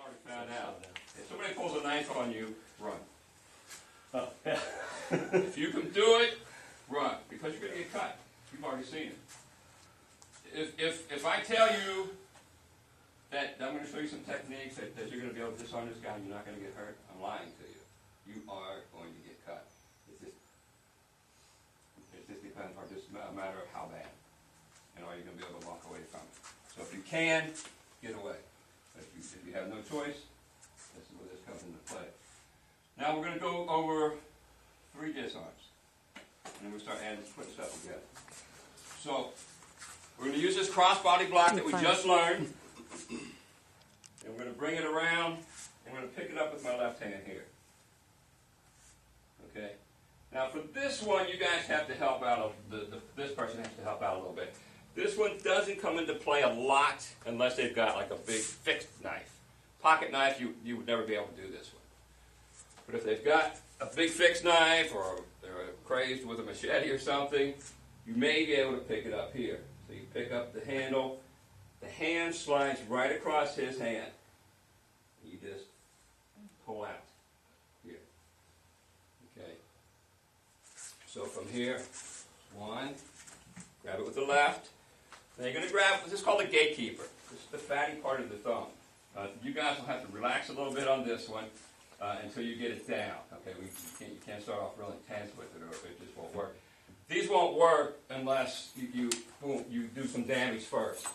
already found out. If somebody pulls a knife on you, run. Oh, yeah. If you can do it, run, because you're going to get cut. You've already seen it. If I tell you that I'm going to show you some techniques that you're going to be able to disarm this guy and you're not going to get hurt, I'm lying to you. You are going to get cut. It just depends, or just a matter of how bad. And are you going to be able to walk away from it? So if you can, get away. But if you have no choice, this is where this comes into play. Now we're going to go over 3 disarms. And then we'll start putting stuff together. So we're going to use this crossbody block that we just learned. And we're going to bring it around, and we're going to pick it up with my left hand here. Okay? Now for this one, you guys have to help out, this person has to help out a little bit. This one doesn't come into play a lot unless they've got like a big fixed knife. Pocket knife, you would never be able to do this one. But if they've got a big fixed knife, or they're crazed with a machete or something, you may be able to pick it up here. So you pick up the handle, the hand slides right across his hand. And you just pull out here. Okay. So from here, 1, grab it with the left. Then you're going to grab, this is called the gatekeeper. This is the fatty part of the thumb. You guys will have to relax a little bit on this one until you get it down. Okay, you can't start off really intense with it, or it just won't work. These won't work unless you do some damage first.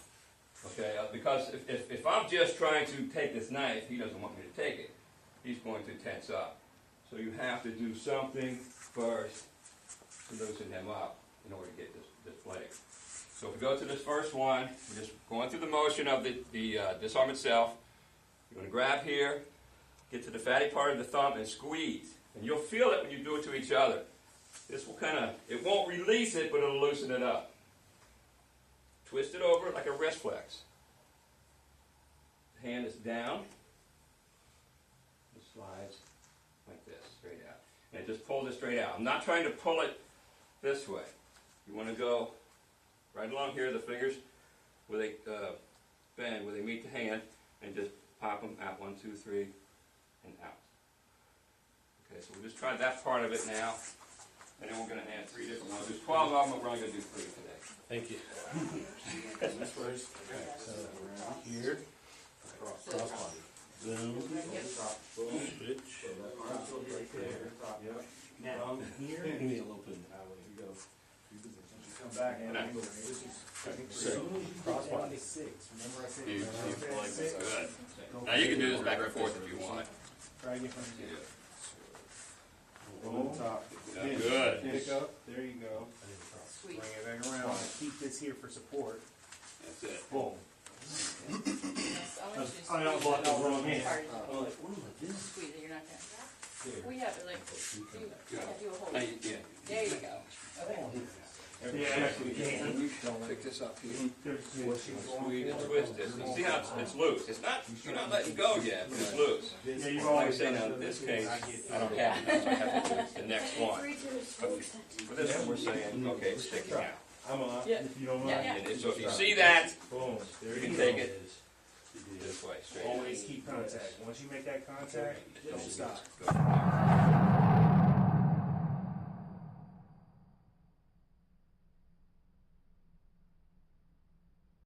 Okay, because if I'm just trying to take this knife, he doesn't want me to take it. He's going to tense up. So you have to do something first to loosen him up in order to get this leg. So if we go to this first one, we're just going through the motion of the disarm itself. You're going to grab here, get to the fatty part of the thumb, and squeeze. And you'll feel it when you do it to each other. This will it won't release it, but it'll loosen it up. Twist it over like a wrist flex. The hand is down. It slides like this, straight out. And it just pulls it straight out. I'm not trying to pull it this way. You want to go right along here, the fingers where they bend, where they meet the hand, and just pop them out, 1, 2, 3, and out. Okay, so we'll just try that part of it now, and then we're going to add 3 different ones. There's 12 of them, but we're only going to do 3 today. Thank you. This first. So around here, cross body. Boom. Switch. Right there. Yep. Now here, give me a little bit. You go. Come back and angle. This is crossbody 6. Remember I said Good. Now you can do this back and forth if you want. Try again from here. Over the top. Good. Pick up. There you go. Sweet. Bring it back around. Keep this here for support. That's it. Boom. I don't block the wrong hand. Sweet, you're not gonna. We have to like do a whole. Yeah. There you go. Okay. Yeah, actually, you Pick this up here. Squeeze and twist this. You see how it's loose. You're not letting go yet, but it's loose. Yeah, you've Like I always say, done now in this case, I don't have it, so I have to do the next one. But for this one, we're saying, okay, it's sticking out. I'm on. Yeah. If you don't mind. Yeah, And so if you see that, Boom. There you you can go. take it this way, straight. Always keep contact. Once you make that contact, don't stop. Go.